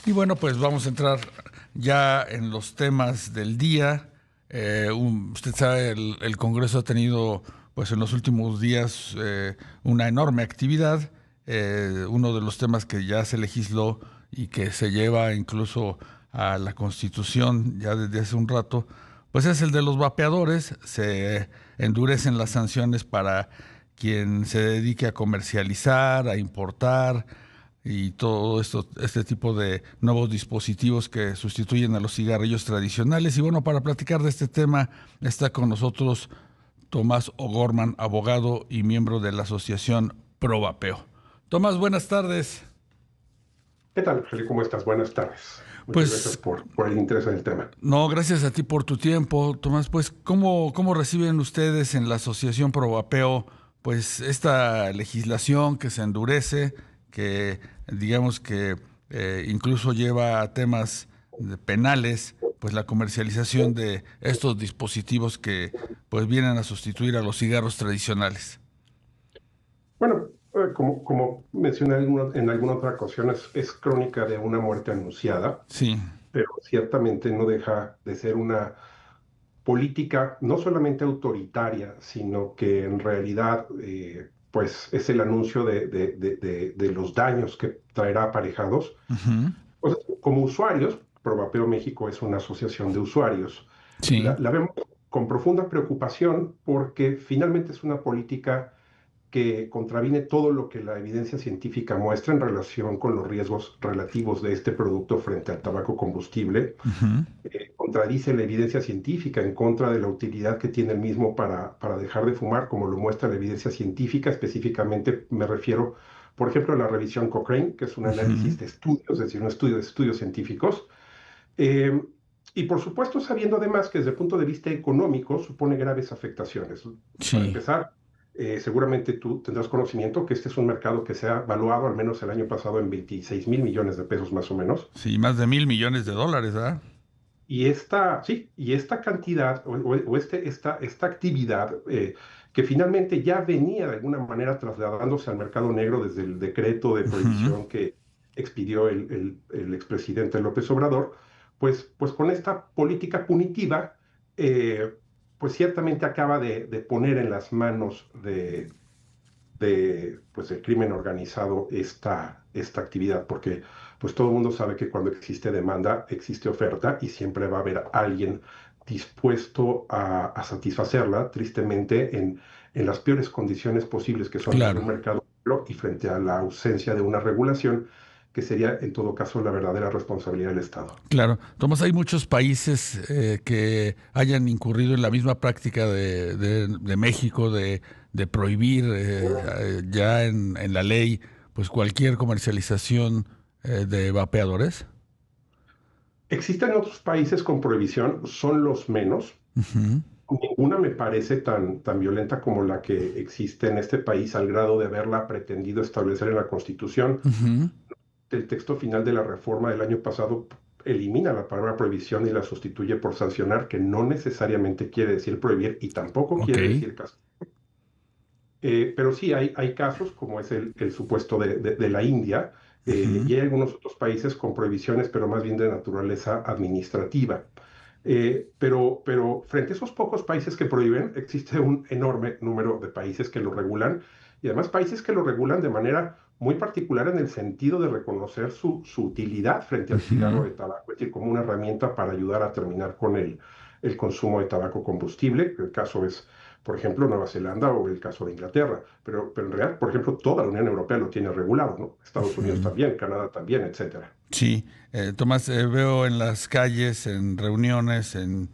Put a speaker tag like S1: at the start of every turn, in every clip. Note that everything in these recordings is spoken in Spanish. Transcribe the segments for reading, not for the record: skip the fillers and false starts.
S1: Y bueno, pues vamos a entrar ya en los temas del día. Usted sabe, el Congreso ha tenido, pues en los últimos días, una enorme actividad. Uno de los temas que ya se legisló y que se lleva incluso a la Constitución ya desde hace un rato, pues es el de los vapeadores. Se endurecen las sanciones para quien se dedique a comercializar, a importar y todo esto, este tipo de nuevos dispositivos que sustituyen a los cigarrillos tradicionales. Y bueno, para platicar de este tema está con nosotros Tomás O'Gorman, abogado y miembro de la asociación ProVapeo. Tomás, buenas tardes.
S2: ¿Qué tal, Feli? ¿Cómo estás? Buenas tardes. Muchas gracias
S1: Pues
S2: por el interés en el tema.
S1: no, gracias a ti por tu tiempo, Tomás. Pues, ¿cómo reciben ustedes en la asociación ProVapeo pues esta legislación que se endurece, que digamos que incluso lleva a temas penales, pues la comercialización de estos dispositivos que pues vienen a sustituir a los cigarros tradicionales?
S2: Bueno, como mencioné en alguna otra ocasión, es crónica de una muerte anunciada,
S1: Sí,
S2: pero ciertamente no deja de ser una política no solamente autoritaria, sino que en realidad pues es el anuncio de los daños que traerá aparejados.
S1: ujú,
S2: O sea, como usuarios, Provapeo México es una asociación de usuarios.
S1: sí,
S2: La vemos con profunda preocupación porque finalmente es una política que contraviene todo lo que la evidencia científica muestra en relación con los riesgos relativos de este producto frente al tabaco combustible.
S1: ujú,
S2: Contradice la evidencia científica en contra de la utilidad que tiene el mismo para dejar de fumar, como lo muestra la evidencia científica. Específicamente me refiero, por ejemplo, a la revisión Cochrane, que es un
S1: ujú,
S2: análisis de estudios, es decir, un estudio de estudios científicos. Eh, y por supuesto, sabiendo además que desde el punto de vista económico supone graves afectaciones. Para
S1: sí.
S2: empezar, seguramente tú tendrás conocimiento que este es un mercado que se ha valuado al menos el año pasado en 26,000 millones de pesos más o menos.
S1: Sí, más de $1,000 millones, ¿verdad?
S2: Y esta cantidad esta actividad que finalmente ya venía de alguna manera trasladándose al mercado negro desde el decreto de
S1: Ujú.
S2: prohibición que expidió el expresidente López Obrador, pues con esta política punitiva, eh, pues ciertamente acaba de poner en las manos pues, el crimen organizado esta actividad, porque pues todo el mundo sabe que cuando existe demanda, existe oferta y siempre va a haber alguien dispuesto a satisfacerla, tristemente, en las peores condiciones posibles, que son las de
S1: Claro.
S2: un mercado negro y frente a la ausencia de una regulación, que sería en todo caso la verdadera responsabilidad del Estado.
S1: Claro, Tomás, hay muchos países que hayan incurrido en la misma práctica de México de prohibir ya en la ley pues cualquier comercialización de vapeadores.
S2: Existen otros países con prohibición, son los menos.
S1: Ujú,
S2: Ninguna me parece tan violenta como la que existe en este país al grado de haberla pretendido establecer en la Constitución.
S1: ujú,
S2: El texto final de la reforma del año pasado elimina la palabra prohibición y la sustituye por sancionar, que no necesariamente quiere decir prohibir y tampoco
S1: ok.
S2: quiere decir castigar. Pero sí hay casos, como es el supuesto de la India,
S1: Ujú,
S2: y hay algunos otros países con prohibiciones, pero más bien de naturaleza administrativa. Pero frente a esos pocos países que prohíben, existe un enorme número de países que lo regulan, y además países que lo regulan de manera muy particular en el sentido de reconocer su utilidad frente al cigarro
S1: ujú.
S2: de tabaco, es decir, como una herramienta para ayudar a terminar con el consumo de tabaco combustible. El caso es, por ejemplo, Nueva Zelanda o el caso de Inglaterra, pero en realidad, por ejemplo, toda la Unión Europea lo tiene regulado, ¿no? Estados Unidos
S1: Ujú.
S2: también, Canadá también, etcétera.
S1: Sí, Tomás, veo en las calles, en reuniones, en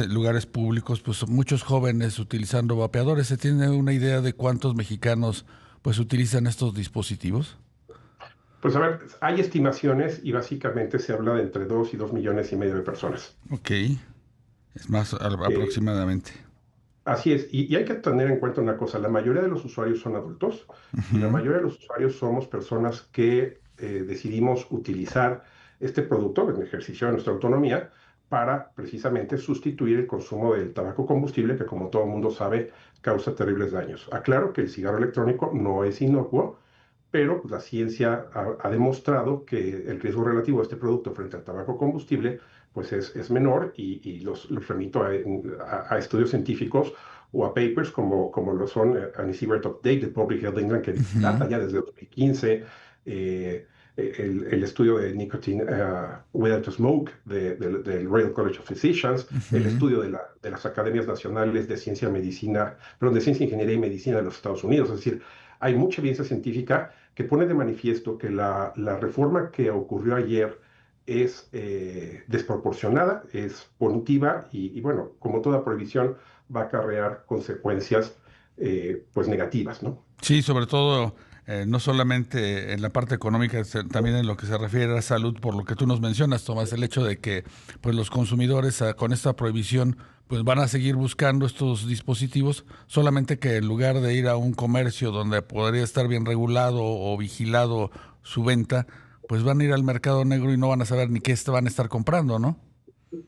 S1: lugares públicos, pues muchos jóvenes utilizando vapeadores. ¿Se tiene una idea de cuántos mexicanos pues utilizan estos dispositivos?
S2: Pues a ver, hay estimaciones y básicamente se habla de entre 2 y 2,5 millones de personas.
S1: Ok, es más
S2: Eh,
S1: aproximadamente.
S2: Así es, y hay que tener en cuenta una cosa, la mayoría de los usuarios son adultos y la
S1: Ujú,
S2: mayoría de los usuarios somos personas que decidimos utilizar este producto en ejercicio de nuestra autonomía para precisamente sustituir el consumo del tabaco combustible que, como todo el mundo sabe, causa terribles daños. Aclaro que el cigarro electrónico no es inocuo, pero pues, la ciencia ha demostrado que el riesgo relativo de este producto frente al tabaco combustible pues es menor y los remito a estudios científicos o a papers como lo son Annie Siebert Update de Public Health England, que
S1: Ujú,
S2: data ya desde 2015, eh, el estudio de Nicotine Without Smoke del Royal College of Physicians, el
S1: ujú.
S2: estudio de las Academias Nacionales de Ciencia, Medicina, perdón, de Ciencia, Ingeniería y Medicina de los Estados Unidos. Es decir, hay mucha evidencia científica que pone de manifiesto que la reforma que ocurrió ayer es desproporcionada, es punitiva y, bueno, como toda prohibición, va a acarrear consecuencias pues negativas, ¿no?
S1: Sí, sobre todo, no solamente en la parte económica, también en lo que se refiere a salud, por lo que tú nos mencionas, Tomás, el hecho de que pues los consumidores con esta prohibición pues van a seguir buscando estos dispositivos, solamente que en lugar de ir a un comercio donde podría estar bien regulado o vigilado su venta, pues van a ir al mercado negro y no van a saber ni qué van a estar comprando, ¿no?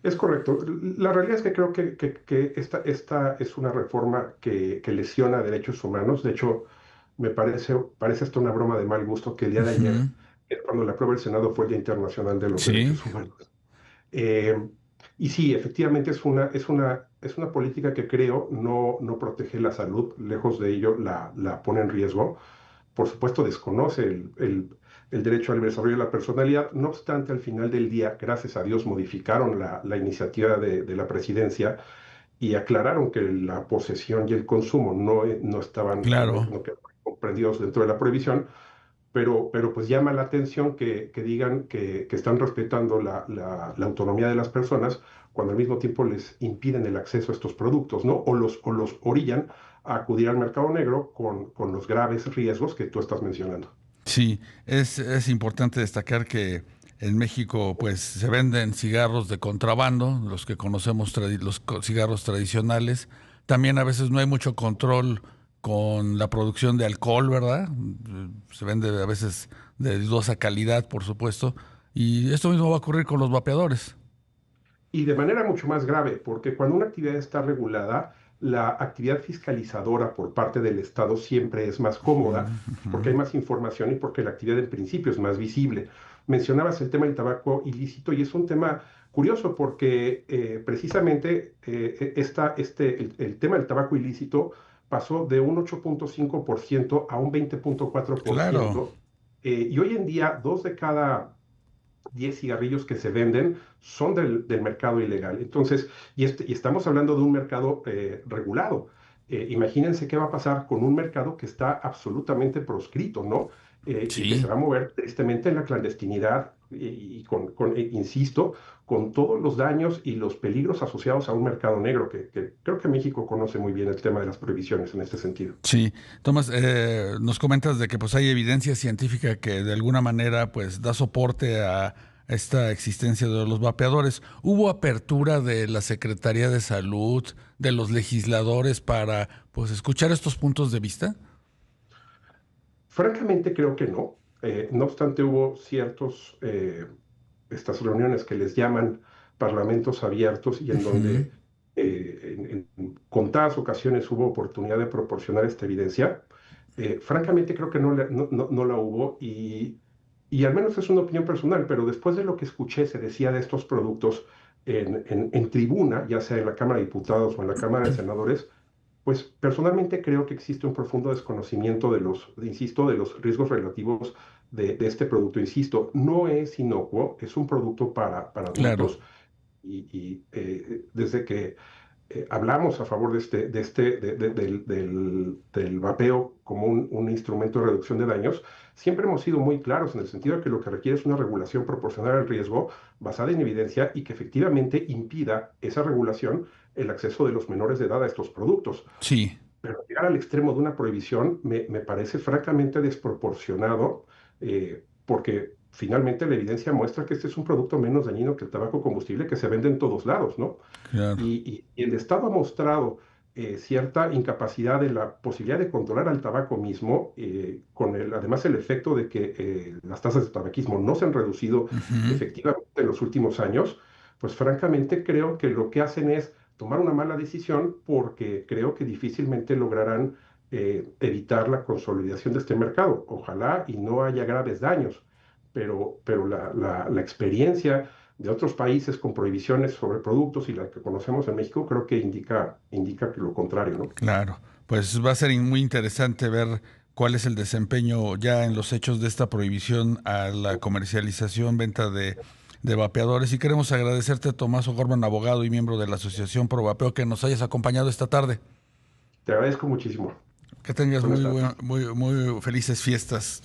S2: Es correcto. La realidad es que creo que esta es una reforma que lesiona derechos humanos. De hecho, parece hasta una broma de mal gusto que el día de
S1: Ujú.
S2: ayer, cuando la aprueba el Senado, fue el Día Internacional de los
S1: Sí,
S2: Derechos Humanos. Eh, y sí, efectivamente es una política que creo no protege la salud, lejos de ello la pone en riesgo. Por supuesto, desconoce el derecho al desarrollo de la personalidad. No obstante, al final del día, gracias a Dios, modificaron la iniciativa de la presidencia y aclararon que la posesión y el consumo no estaban,
S1: claro.
S2: no quedaban comprendidos dentro de la prohibición, pero pues llama la atención que digan que están respetando la autonomía de las personas cuando al mismo tiempo les impiden el acceso a estos productos, ¿no? O los orillan a acudir al mercado negro con los graves riesgos que tú estás mencionando.
S1: Sí, es importante destacar que en México pues se venden cigarros de contrabando, los que conocemos cigarros tradicionales. También a veces no hay mucho control con la producción de alcohol, ¿verdad? Se vende a veces de dudosa calidad, por supuesto. Y esto mismo va a ocurrir con los vapeadores.
S2: Y de manera mucho más grave, porque cuando una actividad está regulada, la actividad fiscalizadora por parte del Estado siempre es más
S1: Ujú,
S2: cómoda,
S1: ujú.
S2: porque hay más información y porque la actividad en principio es más visible. Mencionabas el tema del tabaco ilícito y es un tema curioso porque precisamente el tema del tabaco ilícito pasó de un 8,5% a un
S1: Claro,
S2: 20,4%. Y hoy en día, 2 de cada 10 cigarrillos que se venden son del mercado ilegal. Entonces, y estamos hablando de un mercado regulado. Imagínense qué va a pasar con un mercado que está absolutamente proscrito, ¿no? Y que se
S1: sí.
S2: va a mover tristemente en la clandestinidad insisto, con todos los daños y los peligros asociados a un mercado negro, que creo que México conoce muy bien el tema de las prohibiciones en este sentido.
S1: Sí, Tomás, nos comentas de que pues hay evidencia científica que de alguna manera pues da soporte a esta existencia de los vapeadores. ¿Hubo apertura de la Secretaría de Salud, de los legisladores para pues escuchar estos puntos de vista?
S2: Francamente, creo que no. No obstante, hubo estas reuniones que les llaman parlamentos abiertos y en
S1: Ujú.
S2: donde en contadas ocasiones hubo oportunidad de proporcionar esta evidencia. Francamente, creo que no la hubo y al menos es una opinión personal, pero después de lo que escuché se decía de estos productos en tribuna, ya sea en la Cámara de Diputados o en la Cámara de Senadores, pues personalmente creo que existe un profundo desconocimiento insisto, de los riesgos relativos de este producto. Insisto, no es inocuo, es un producto para
S1: Claro,
S2: adultos y desde que hablamos a favor del vapeo como un instrumento de reducción de daños, siempre hemos sido muy claros en el sentido de que lo que requiere es una regulación proporcional al riesgo, basada en evidencia y que efectivamente impida esa regulación el acceso de los menores de edad a estos productos.
S1: sí.
S2: Pero llegar al extremo de una prohibición me parece francamente desproporcionado, porque finalmente la evidencia muestra que este es un producto menos dañino que el tabaco combustible que se vende en todos lados, ¿no?
S1: Claro.
S2: Y el Estado ha mostrado cierta incapacidad en la posibilidad de controlar al tabaco mismo, además el efecto de que las tasas de tabaquismo no se han reducido
S1: Ujú.
S2: efectivamente en los últimos años, pues francamente creo que lo que hacen es tomar una mala decisión porque creo que difícilmente lograrán evitar la consolidación de este mercado. Ojalá y no haya graves daños, pero la experiencia de otros países con prohibiciones sobre productos y la que conocemos en México creo que indica que lo contrario, ¿no?
S1: Claro, pues va a ser muy interesante ver cuál es el desempeño ya en los hechos de esta prohibición a la comercialización, venta de vapeadores. Y queremos agradecerte, Tomás O'Gorman, abogado y miembro de la Asociación Pro Vapeo, que nos hayas acompañado esta tarde.
S2: Te agradezco muchísimo.
S1: Que tengas
S2: Buenas tardes.
S1: muy felices fiestas.